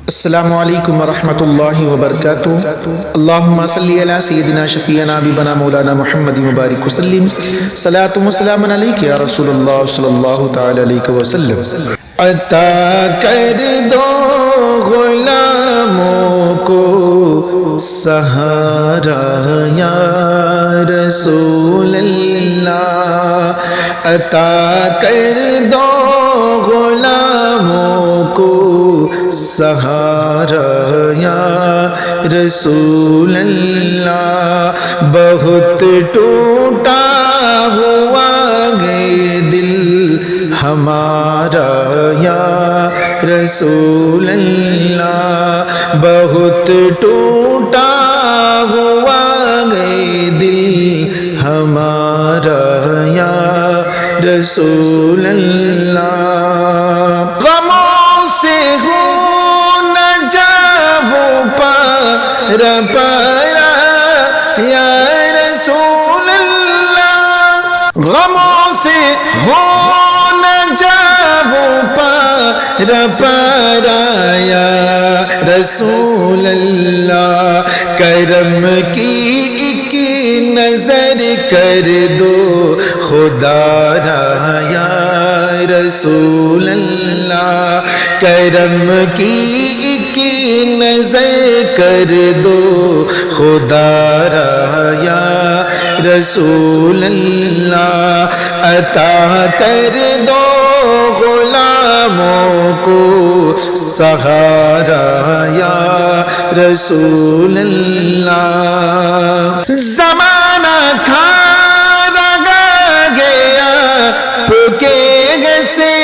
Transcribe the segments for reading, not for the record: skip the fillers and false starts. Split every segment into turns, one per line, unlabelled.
السلام علیکم ورحمۃ اللہ وبرکاتہ۔ اللہم صلی علی سیدنا شفیعنا حبیبنا مولانا محمد مبارک وسلم۔ صلاۃ و سلام علیک یا رسول اللہ صلی اللہ تعالی علیہ وسلم۔ عطا کر دو غلاموں کو سہارا یا رسول اللہ، عطا کر دو غلاموں کو سہارا یا رسول اللہ۔ بہت ٹوٹا ہوا ہے دل ہمارا یا رسول اللہ، بہت ٹوٹا ہوا ہے دل ہمارا یا رسول اللہ۔ غموں سے ہوں نہ جاؤ پار پارا یا رسول اللہ، غموں سے ہوں نہ جاؤ پار پارا یا رسول اللہ۔ کرم کی ایک نظر کر دو خدا را یا رسول اللہ، کرم کی ایک نظر کر دو خدا را یا رسول اللہ۔ عطا کر دو غلاموں کو سہارا یا رسول اللہ۔ زمانہ کھا گیا پھکے سے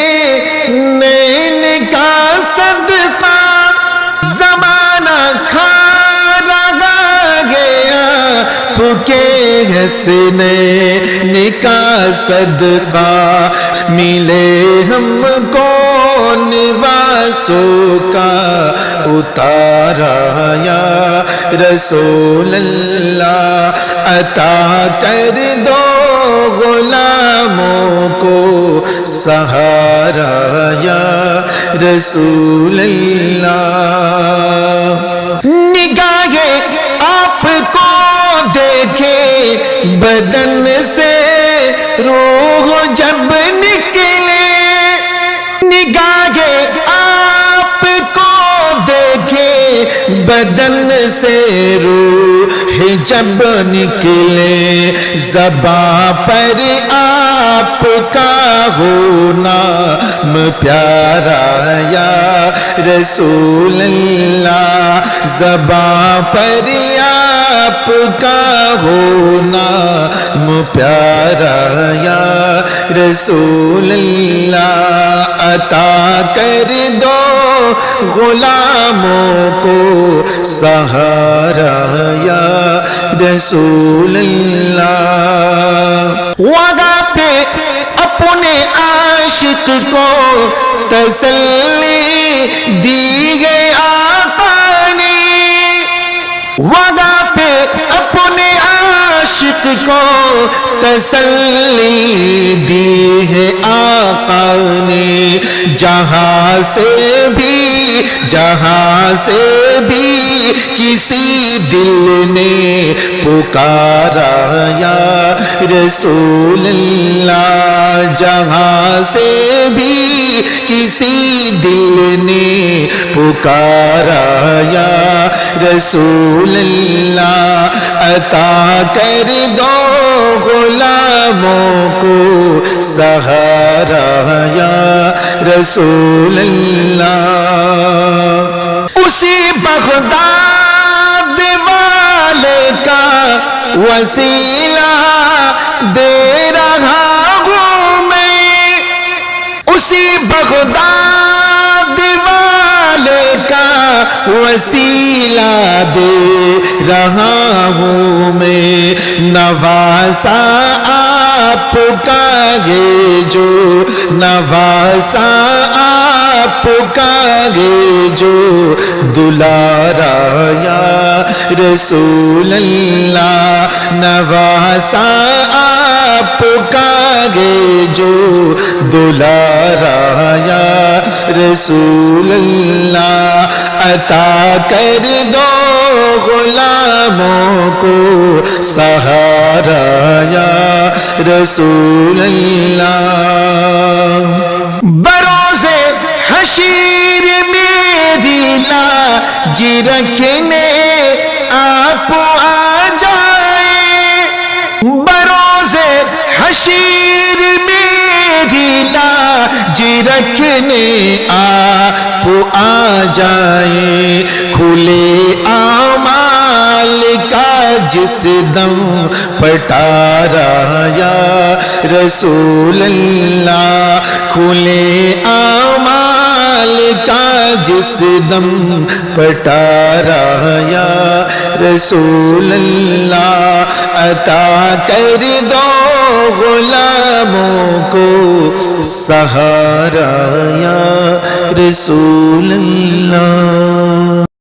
نین کا صدقہ، زمانہ کھا گیا پھکے سے نین کا صدقہ، ملے ہم کو نواسوں کا اتارا یا رسول اللہ۔ عطا کر دو غلاموں کو سہارا یا رسول اللہ۔ نگاہیں آپ کو دیکھے بدن سے روح جب نکلے، نگاہیں آپ کو دیکھے بدن سے روح جب نکلے، زباں پر آپ کا ہو نام پیارا یا رسول اللہ، زباں پر آپ کا ہو نام پیارا یا رسول اللہ۔ عطا کر دو غلاموں کو سہارا یا رسول اللہ۔ وعدہ پہ اپنے عاشق کو تسلی دی ہے آقا نے، وعدہ پہ اپنے عاشق کو تسلی دی ہے آقا نے۔ جہاں سے بھی کسی دل نے پکارا یا رسول اللہ، جہاں سے بھی کسی دل نے پکارا یا رسول اللہ۔ عطا کر دو غلاموں کو سہارا یا رسول اللہ۔ اسی بغداد والے کا وسیلہ دے رہا ہوں میں، اسی بغداد والے کا وسیلہ دے رہا ہوں میں۔ نواسا آپ کا ہے جو، نواسا آپ کا ہے جو، دلارا یا رسول اللہ نواسا آپ کا گے جو دلارا یا رسول اللہ عطا کر دو غلاموں کو سہارا یا رسول اللہ بروز حشیر میری لاج رکھنے آپ آ جائیں بروز حشیر میری لاج رکھنے آپ آ جائیں کھلے اعمال کا جس دم پٹارا یا رسول اللہ کھلے اعمال کا جس دم پٹارا یا رسول اللہ عطا کر دو غلاموں کو سہارا یا رسول اللہ